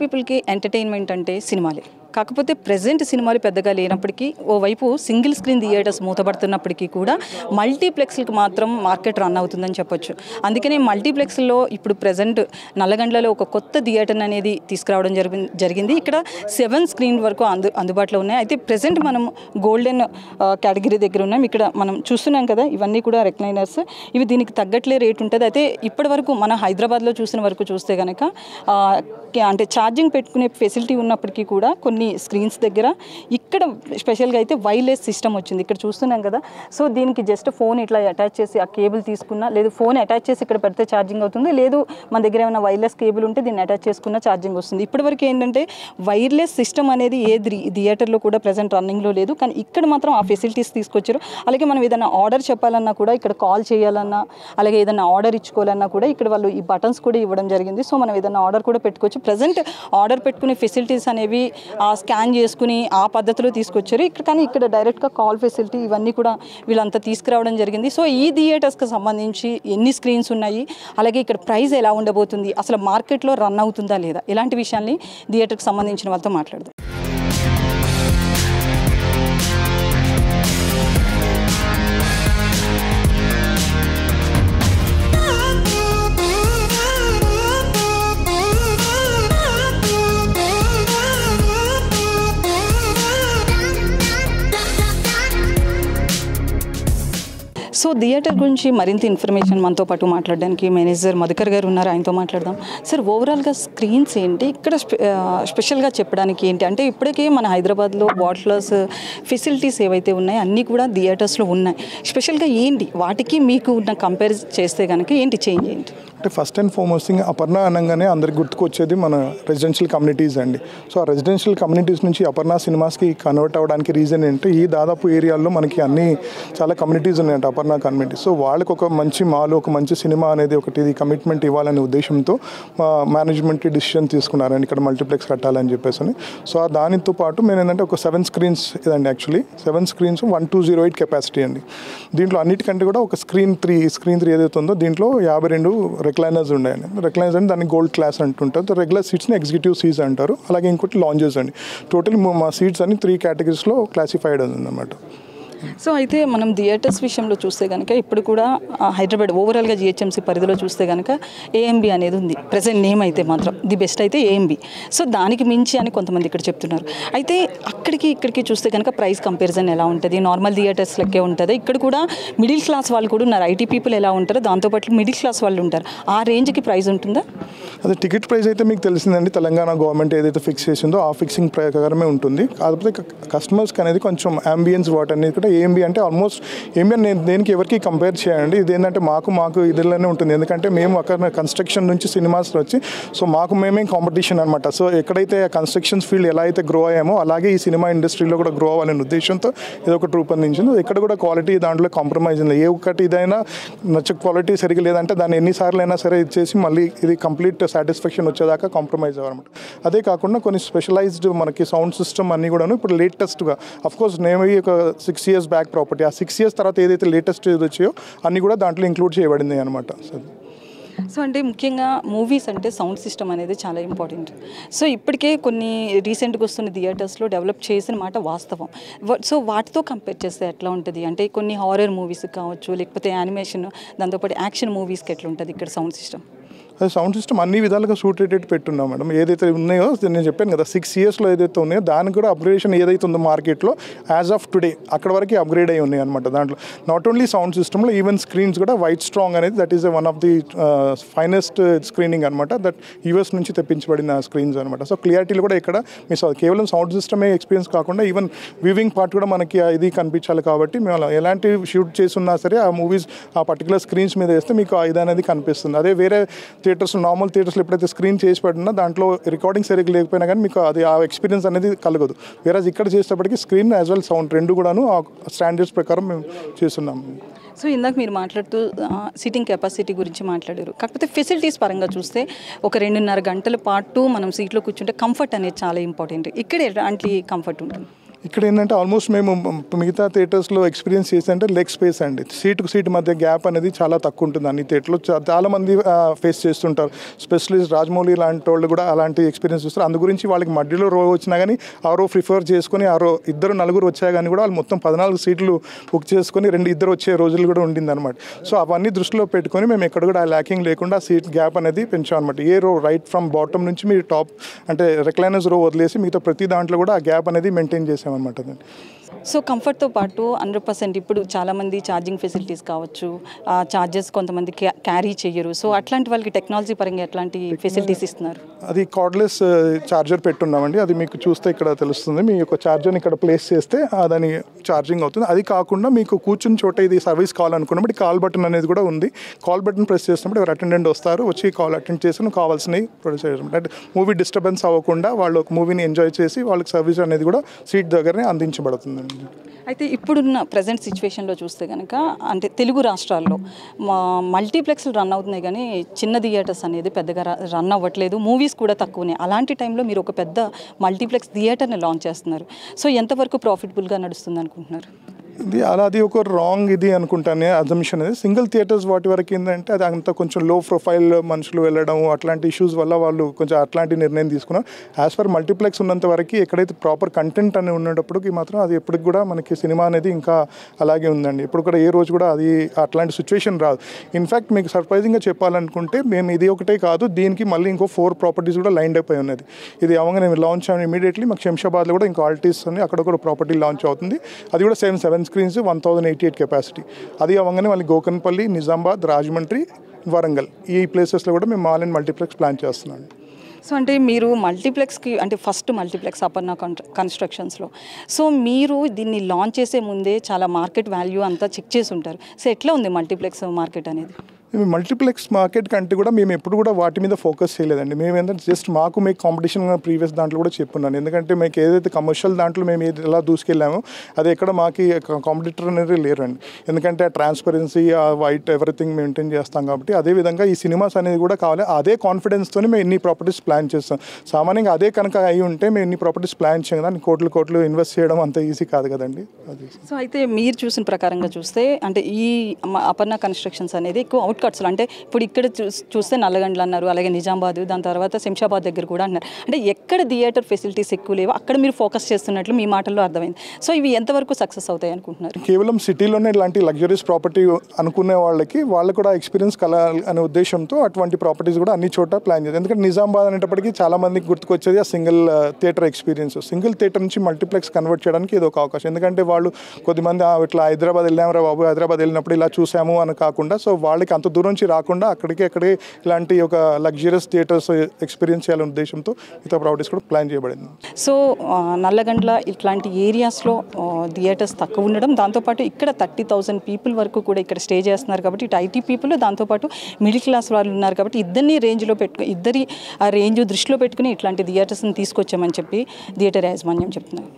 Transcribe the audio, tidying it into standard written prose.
పీపుల్కి ఎంటర్టైన్మెంట్ అంటే సినిమాలే. కాకపోతే ప్రెజెంట్ సినిమాలు పెద్దగా లేనప్పటికీ ఓవైపు సింగిల్ స్క్రీన్ థియేటర్స్ మూతపడుతున్నప్పటికీ కూడా మల్టీప్లెక్స్లకు మాత్రం మార్కెట్ రన్ అవుతుందని చెప్పొచ్చు. అందుకనే మల్టీప్లెక్స్లో ఇప్పుడు ప్రెజెంట్ నల్లగండ్లలో ఒక కొత్త థియేటర్ అనేది తీసుకురావడం జరిగింది. ఇక్కడ 7 స్క్రీన్ వరకు అందుబాటులో ఉన్నాయి. అయితే ప్రెజెంట్ మనం గోల్డెన్ కేటగిరీ దగ్గర ఉన్నాం. ఇక్కడ మనం చూస్తున్నాం కదా, ఇవన్నీ కూడా రెక్లైనర్స్. ఇవి దీనికి తగ్గట్లే రేట్ ఉంటుంది. అయితే ఇప్పటి వరకు మన హైదరాబాద్లో చూసిన వరకు చూస్తే కనుక అంటే ఛార్జింగ్ పెట్టుకునే ఫెసిలిటీ ఉన్నప్పటికీ కూడా కొన్ని స్క్రీన్స్ దగ్గర ఇక్కడ స్పెషల్గా అయితే వైర్లెస్ సిస్టమ్ వచ్చింది. ఇక్కడ చూస్తున్నాం కదా. సో దీనికి జస్ట్ ఫోన్ ఇట్లా అటాచ్ చేసి ఆ కేబుల్ తీసుకున్నా, లేదు ఫోన్ అటాచ్ చేసి ఇక్కడ పెడితే ఛార్జింగ్ అవుతుంది, లేదు మన దగ్గర ఏమైనా వైర్లెస్ కేబుల్ ఉంటే దీన్ని అటాచ్ చేసుకున్న ఛార్జింగ్ వస్తుంది. ఇప్పటివరకు ఏంటంటే వైర్లెస్ సిస్టమ్ అనేది ఏ థియేటర్లో కూడా ప్రజెంట్ రన్నింగ్లో లేదు. కానీ ఇక్కడ మాత్రం ఆ ఫెసిలిటీస్ తీసుకొచ్చారు. అలాగే మనం ఏదైనా ఆర్డర్ చెప్పాలన్నా కూడా, ఇక్కడ కాల్ చేయాలన్నా, అలాగే ఏదైనా ఆర్డర్ ఇచ్చుకోవాలన్నా కూడా ఇక్కడ వాళ్ళు ఈ బటన్స్ కూడా ఇవ్వడం జరిగింది. సో మనం ఏదైనా ఆర్డర్ కూడా పెట్టుకోవచ్చు. ప్రజెంట్ ఆర్డర్ పెట్టుకునే ఫెసిలిటీస్ అనేవి స్కాన్ చేసుకుని ఆ పద్ధతిలో తీసుకొచ్చారు ఇక్కడ. కానీ ఇక్కడ డైరెక్ట్గా కాల్ ఫెసిలిటీ ఇవన్నీ కూడా వీళ్ళంతా తీసుకురావడం జరిగింది. సో ఈ థియేటర్స్కి సంబంధించి ఎన్ని స్క్రీన్స్ ఉన్నాయి, అలాగే ఇక్కడ ప్రైస్ ఎలా ఉండబోతుంది, అసలు మార్కెట్లో రన్ అవుతుందా లేదా, ఇలాంటి విషయాల్ని థియేటర్కి సంబంధించిన వాళ్ళతో మాట్లాడదాం. సో థియేటర్ గురించి మరింత ఇన్ఫర్మేషన్ మనతో పాటు మాట్లాడడానికి మేనేజర్ మధుకర్ గారు ఉన్నారు. ఆయనతో మాట్లాడదాం. సార్, ఓవరాల్గా స్క్రీన్స్ ఏంటి, ఇక్కడ స్పెషల్గా చెప్పడానికి ఏంటి అంటే, ఇప్పటికే మన హైదరాబాద్లో బాట్లర్స్ ఫెసిలిటీస్ ఏవైతే ఉన్నాయో అన్నీ కూడా థియేటర్స్లో ఉన్నాయి. స్పెషల్గా ఏంటి వాటికి మీకు ఉన్న కంపేర్ చేస్తే కనుక ఏంటి చేంజ్ ఏంటి? అంటే first and foremost thing, Aparna అనగానే అందరికి గుర్తుకొచ్చేది మన రెసిడెన్షియల్ కమ్యూనిటీస్ అండి. సో ఆ రెసిడెన్షియల్ కమ్యూనిటీస్ నుంచి అపర్ణ సినిమాస్కి కన్వర్ట్ అవ్వడానికి రీజన్ ఏంటంటే, ఈ దాదాపు ఏరియాల్లో మనకి అన్ని చాలా కమ్యూనిటీస్ ఉన్నాయంట అపర్ణ కమ్యూనిటీ. సో వాళ్ళకి ఒక మంచి మాల్, ఒక మంచి సినిమా అనేది ఒకటి కమిట్మెంట్ ఇవ్వాలనే ఉద్దేశంతో మేనేజ్మెంట్ డిసిషన్ తీసుకున్నారండి ఇక్కడ మల్టీప్లెక్స్ కట్టాలని చెప్పేసి. సో దానితో పాటు మేము ఏంటంటే ఒక 7 స్క్రీన్స్ ఇదండి. యాక్చువల్లీ 7 స్క్రీన్స్ 1208 కెపాసిటీ అండి. దీంట్లో అన్నిటికంటే కూడా ఒక స్క్రీన్ 3 ఏదైతే ఉందో దీంట్లో 52 రెక్లైనర్స్ ఉన్నాయండి. రెక్లైనర్స్ అంటే దాన్ని గోల్డ్ క్లాస్ అంటుంటారు. రెగ్యులర్ సీట్స్ని ఎగ్జిక్యూటివ్ సీట్స్ అంటారు. అలాగే ఇంకోటి లాంజెస్ అండి. టోటల్ మా సీట్స్ అన్ని 3 కేటగిరీస్లో క్లాసిఫైడ్ ఉందన్నమాట. సో అయితే మనం థియేటర్స్ విషయంలో చూస్తే కనుక ఇప్పుడు కూడా హైదరాబాద్ ఓవరాల్గా జిహెచ్ఎంసీ పరిధిలో చూస్తే కనుక ఏఎంబి అనేది ఉంది. ప్రజెంట్ నేమ్ అయితే మాత్రం ది బెస్ట్ అయితే ఏఎంబి. సో దానికి మించి అని కొంతమంది ఇక్కడ చెప్తున్నారు. అయితే అక్కడికి ఇక్కడికి చూస్తే కనుక ప్రైస్ కంపారిజన్ ఎలా ఉంటుంది? నార్మల్ థియేటర్స్ లెక్కే ఉంటుంది. ఇక్కడ కూడా మిడిల్ క్లాస్ వాళ్ళు కూడా ఉన్నారు. ఐటీ పీపుల్ ఎలా ఉంటారో దాంతోపాటు మిడిల్ క్లాస్ వాళ్ళు ఉంటారు. ఆ రేంజ్కి ప్రైస్ ఉంటుందా? అదే టికెట్ ప్రైస్ అయితే మీకు తెలిసిందండి. తెలంగాణ గవర్నమెంట్ ఏదైతే ఫిక్స్ చేసిందో ఆ ఫిక్సింగ్ ప్రకారమే ఉంటుంది. కాకపోతే కస్టమర్స్కి అనేది కొంచెం అంబియన్స్ వాట్ అనేది కూడా ఏఎంబి అంటే ఆల్మోస్ట్ ఏఎంబి నేను దేనికి ఎవరికి కంపేర్ చేయండి. ఇది ఏంటంటే మాకు ఇదిలోనే ఉంటుంది. ఎందుకంటే మేము అక్కడ కన్స్ట్రక్షన్ నుంచి సినిమాస్ వచ్చి సో మేమే కాంపిటీషన్ అనమాట. సో ఎక్కడైతే కన్స్ట్రక్షన్స్ ఫీల్డ్ ఎలా అయితే గ్రో అయ్యామో అలాగే ఈ సినిమా ఇండస్ట్రీలో కూడా గ్రో అవ్వాలనే ఉద్దేశంతో ఇది ఒకటి రూపొందించింది. ఇక్కడ కూడా క్వాలిటీ దాంట్లో కాంప్రమైజ్ ఉంది. ఏ ఒక్కటి ఇదైనా క్వాలిటీ సరిగ్గా లేదంటే దాన్ని ఎన్నిసార్లు అయినా సరే ఇచ్చేసి మళ్ళీ ఇది కంప్లీట్ సాటిస్ఫాక్షన్ వచ్చేదాకా కాంప్రమైజ్ అవ్వనమాట. అదే కాకుండా కొన్ని స్పెషలైజ్డ్ మనకి సౌండ్ సిస్టమ్ అన్నీ కూడాను ఇప్పుడు లేటెస్ట్గా అఫ్కోర్స్ నేను ఒక 6 years బ్యాక్ ప్రాపర్టీ, ఆ 6 years తర్వాత ఏదైతే లేటెస్ట్ వచ్చాయో అన్నీ కూడా దాంట్లో ఇంక్లూడ్ చేయబడింది అనమాట. సో అంటే ముఖ్యంగా మూవీస్ అంటే సౌండ్ సిస్టమ్ అనేది చాలా ఇంపార్టెంట్. సో ఇప్పటికే కొన్ని రీసెంట్గా వస్తున్న థియేటర్స్లో డెవలప్ చేసిన మాట వాస్తవం. సో వాటితో కంపేర్ చేస్తే ఎట్లా ఉంటుంది అంటే, కొన్ని హారర్ మూవీస్ కావచ్చు, లేకపోతే యానిమేషన్, దాంతోపాటు యాక్షన్ మూవీస్కి ఎట్లా ఉంటుంది ఇక్కడ సౌండ్ సిస్టమ్? అది సౌండ్ సిస్టమ్ అన్ని విధాలుగా సూటెడ్ పెట్టున్నాం మేడం. ఏదైతే ఉన్నాయో నేను చెప్పాను కదా 6 yearsలో ఏదైతే ఉన్నాయో దానికి కూడా అప్గ్రేడేషన్ ఏదైతే ఉందో మార్కెట్లో యాజ్ ఆఫ్ టుడే అక్కడ వరకు అప్గ్రేడ్ అయి ఉన్నాయి అనమాట. దాంట్లో నాట్ ఓన్లీ సౌండ్ సిస్టమ్లో ఈవెన్ స్క్రీన్స్ కూడా వైట్ స్ట్రాంగ్ అనేది that is one of the finest screening అనమాట. దట్ యూఎస్ నుంచి తెప్పించబడిన స్క్రీన్స్ అనమాట. సో క్లియారిటీలో కూడా ఇక్కడ మిస్ అవుతుంది. కేవలం సౌండ్ సిస్టమే ఎక్స్పీరియన్స్ కాకుండా ఈవెన్ వ్యూవింగ్ పార్ట్ కూడా మనకి ఇది కనిపించాలి. కాబట్టి మేము ఎలాంటి షూట్ చేస్తున్నా సరే ఆ మూవీస్ ఆ పర్టికులర్ స్క్రీన్స్ మీద వేస్తే మీకు ఇది అనేది కనిపిస్తుంది. అదే వేరే థియేటర్స్ నార్మల్ థియేటర్స్లో ఎప్పుడైతే స్క్రీన్ చేసి పడినా దాంట్లో రికార్డింగ్ సరిగ్గా లేకపోయినా కానీ మీకు అది ఆ ఎక్స్పీరియన్స్ అనేది కలగదు. వేరేజ్ ఇక్కడ చేసేటప్పటికి స్క్రీన్ యాజ్ వెల్ సౌండ్ రెండు కూడాను ఆ స్టాండర్డ్స్ ప్రకారం మేము చేస్తున్నాం. సో ఇందాక మీరు మాట్లాడుతూ సీటింగ్ కెపాసిటీ గురించి మాట్లాడారు. కాకపోతే ఫెసిలిటీస్ పరంగా చూస్తే ఒక 2.5 గంటల పాటు మనం సీట్లో కూర్చుంటే కంఫర్ట్ అనేది చాలా ఇంపార్టెంట్. ఇక్కడ ఎలాంటి కంఫర్ట్ ఉంటుంది? ఇక్కడ ఏంటంటే ఆల్మోస్ట్ మేము మిగతా థియేటర్స్లో ఎక్స్పీరియన్స్ చేసేంటే లెగ్ స్పేస్ అండి, సీటుకు సీటు మధ్య గ్యాప్ అనేది చాలా తక్కువ ఉంటుంది. అన్ని థియేటర్లో చాలామంది ఫేస్ చేస్తుంటారు. స్పెషలిస్ట్ రాజమౌళి లాంటి వాళ్ళు కూడా అలాంటి ఎక్స్పీరియన్స్ చూస్తారు. అందు గురించి వాళ్ళకి మధ్యలో రో వచ్చినా కానీ ఆ రో ప్రిఫర్ చేసుకొని ఆ రో నలుగురు వచ్చా కానీ కూడా వాళ్ళు మొత్తం 14 సీట్లు బుక్ చేసుకొని ఇద్దరు వచ్చే రోజులు కూడా ఉండిందన్నమాట. సో అవన్నీ దృష్టిలో పెట్టుకొని మేము ఎక్కడ కూడా ఆ ల్యాకింగ్ లేకుండా సీట్ గ్యాప్ అనేది పెంచాం అనమాట. ఏ రో రైట్ ఫ్రమ్ బాటమ్ నుంచి మీరు టాప్ అంటే రిక్లైనర్స్ రో వదిలేసి మిగతా ప్రతి దాంట్లో కూడా ఆ గ్యాప్ అనేది మెయింటైన్ చేసామన్నమాట. సో కంఫర్ట్తో పాటు 100% ఇప్పుడు చాలామంది ఛార్జింగ్ ఫెసిలిటీస్ కావచ్చు, ఛార్జెస్ కొంతమంది క్యారీ చేయరు. సో అట్లాంటి వాళ్ళకి టెక్నాలజీ పరంగా ఎట్లాంటి ఫెసిలిటీస్ ఇస్తున్నారు? అది కార్డ్లెస్ ఛార్జర్ పెట్టున్నామండి. అది మీకు చూస్తే ఇక్కడ తెలుస్తుంది. మీ యొక్క ఛార్జర్ని ఇక్కడ ప్లేస్ చేస్తే దాని ఛార్జింగ్ అవుతుంది. అది కాకుండా మీకు కూర్చుని చోట ఇది సర్వీస్ కాల్ అనుకున్నప్పుడు కాల్ బటన్ అనేది కూడా ఉంది. కాల్ బటన్ ప్రెస్ చేసినప్పుడు ఎవరు అటెండెంట్ వస్తారు, వచ్చి కాల్ అటెండ్ చేసి కావాల్సినవి ప్రొడ్యూస్ చేయడం. అంటే మూవీ డిస్టర్బెన్స్ అవ్వకుండా వాళ్ళు ఒక మూవీని ఎంజాయ్ చేసి వాళ్ళకి సర్వీస్ అనేది కూడా సీట్ దగ్గరనే అందించబడుతుందండి. అయితే ఇప్పుడున్న ప్రజెంట్ సిచ్యువేషన్లో చూస్తే కనుక అంటే తెలుగు రాష్ట్రాల్లో మల్టీప్లెక్స్లు రన్ అవుతున్నాయి కానీ చిన్న థియేటర్స్ అనేది పెద్దగా రన్ అవ్వట్లేదు, మూవీస్ కూడా తక్కువనే. అలాంటి టైంలో మీరు ఒక పెద్ద మల్టీప్లెక్స్ థియేటర్ని లాంచ్ చేస్తున్నారు. సో ఎంతవరకు ప్రాఫిటబుల్గా నడుస్తుంది అనుకుంటున్నారు? అది ఒక రాంగ్ ఇది అనుకుంటానే అజంప్షన్ అనేది. సింగిల్ థియేటర్స్ వాటి వరకు ఏంటంటే అది అంత కొంచెం లో ప్రొఫైల్ మనుషులు వెళ్ళడం అట్లాంటి ఇష్యూస్ వల్ల వాళ్ళు కొంచెం అట్లాంటి నిర్ణయం తీసుకున్నారు. యాజ్ పర్ మల్టీప్లెక్స్ ఉన్నంత వరకు ఎక్కడైతే ప్రాపర్ కంటెంట్ అని ఉన్నప్పటికీ మాత్రం అది ఎప్పటికి కూడా మనకి సినిమా అనేది ఇంకా అలాగే ఉందండి. ఇప్పుడు కూడా ఏ రోజు కూడా అది అట్లాంటి సిచ్యువేషన్ రాదు. ఇన్ఫ్యాక్ట్ మీకు సర్ప్రైజింగ్గా చెప్పాలనుకుంటే మేము ఇది ఒకటే కాదు, దీనికి మళ్ళీ ఇంకో 4 ప్రాపర్టీస్ కూడా లైన్ అయిపోయి ఉన్నది. ఇది అవగానే లాంచ్ అయిన ఇమీడియట్లీ మాకు శంషాబాద్లో కూడా ఇంకో ఆల్టీస్ అని అక్కడ కూడా ప్రాపర్టీ లాంచ్ అవుతుంది. అది కూడా 7 స్క్రీన్స్ 1088 కెపాసిటీ. అది అవగానే మళ్ళీ గోకన్పల్లి, నిజామాబాద్, రాజమండ్రి, వరంగల్ ఈ ప్లేసెస్లో కూడా మేము మాల్ అండ్ మల్టీప్లెక్స్ ప్లాన్ చేస్తున్నాం. సో అంటే మీరు మల్టీప్లెక్స్కి అంటే ఫస్ట్ మల్టీప్లెక్స్ అపర్ణ కన్స్ట్రక్షన్స్లో సో మీరు దీన్ని లాంచ్ చేసే ముందే చాలా మార్కెట్ వాల్యూ అంతా చెక్ చేసి ఉంటారు. సో ఎట్లా ఉంది మల్టీప్లెక్స్ మార్కెట్ అనేది? మల్టీప్లెక్స్ మార్కెట్ కంటే కూడా మేము ఎప్పుడు కూడా వాటి మీద ఫోకస్ చేయలేదండి. మేము ఏంటంటే జస్ట్ మీకు కాంపిటీషన్ ప్రీవియస్ దాంట్లో కూడా చెప్పున్నాను. ఎందుకంటే మీకు ఏదైతే కమర్షియల్ దాంట్లో మేము ఎలా దూసుకెళ్ళామో అది ఎక్కడ మాకు కాంపిటీటర్ అనేది లేరండి. ఎందుకంటే ఆ ట్రాన్స్పరెన్సీ, ఆ వైట్ ఎవ్రీథింగ్ మెయింటైన్ చేస్తాం కాబట్టి. అదేవిధంగా ఈ సినిమాస్ అనేది కూడా కావాలి. అదే కాన్ఫిడెన్స్తోనే మేము ఎన్ని ప్రాపర్టీస్ ప్లాన్ చేస్తాం. సామాన్యంగా అదే కనుక అయి ఉంటే మేము ఎన్ని ప్రాపర్టీస్ ప్లాన్ చేయం కదా, కోట్లు ఇన్వెస్ట్ చేయడం అంత ఈజీ కాదు కదండి. అది సో అయితే మీరు చూసిన ప్రకారంగా చూస్తే అంటే ఈ అపర్ణ కన్స్ట్రక్షన్స్ అనేది ఎక్కువ అవుట్కట్స్లో అంటే ఇప్పుడు ఇక్కడ చూస్తే నల్లగండ్లు అన్నారు, అలాగే నిజామాబాద్, దాని తర్వాత శంషాబాద్ దగ్గర కూడా అన్నారు. అంటే ఎక్కడ థియేటర్ ఫెసిలిటీస్ ఎక్కువ లేవో అక్కడ మీరు ఫోకస్ చేస్తున్నట్లు మీ మాటల్లో అర్థమైంది. సో ఇవి ఎంతవరకు సక్సెస్ అవుతాయి అనుకుంటున్నారు? కేవలం సిటీలోనే ఇలాంటి లగ్జరీస్ ప్రాపర్టీ అనుకునే వాళ్ళకి కూడా ఎక్స్పీరియన్స్ కలాలి అనే ఉద్దేశంతో అటువంటి ప్రాపర్టీస్ కూడా అన్ని చోట ప్లాన్ చేయాలి. ఎందుకంటే నిజామాబాద్ అనేటప్పటికీ చాలా మందికి గుర్తుకొచ్చేది ఆ single theatre experience. Single theatre నుంచి మల్టీప్లెక్స్ కన్వర్ట్ చేయడానికి ఇది ఒక అవకాశం. ఎందుకంటే వాళ్ళు కొద్దిమంది ఇట్లా హైదరాబాద్ వెళ్ళామరా బాబు, హైదరాబాద్ వెళ్ళినప్పుడు ఇలా చూసాము అని కాకుండా సో వాళ్ళకి అంత దూరం నుంచి రాకుండా అక్కడే ఇలాంటి ఒక లగ్జరియస్ థియేటర్స్ ఎక్స్పీరియన్స్ చేయాలనే ఉద్దేశంతో మిగతా ప్రాపర్టీస్ కూడా ప్లాన్ చేయబడింది. సో నల్లగండ్ల ఇట్లాంటి ఏరియాస్లో థియేటర్స్ తక్కువ ఉండడం, దాంతోపాటు ఇక్కడ 30,000 పీపుల్ వరకు కూడా ఇక్కడ స్టే చేస్తున్నారు కాబట్టి ఇటు ఐటీ పీపుల్, దాంతోపాటు మిడిల్ క్లాస్ వాళ్ళు ఉన్నారు కాబట్టి ఇద్దరి రేంజ్ దృష్టిలో పెట్టుకుని ఇట్లాంటి థియేటర్స్ని తీసుకొచ్చామని చెప్పి థియేటర్ యాజమాన్యం చెప్తున్నారు.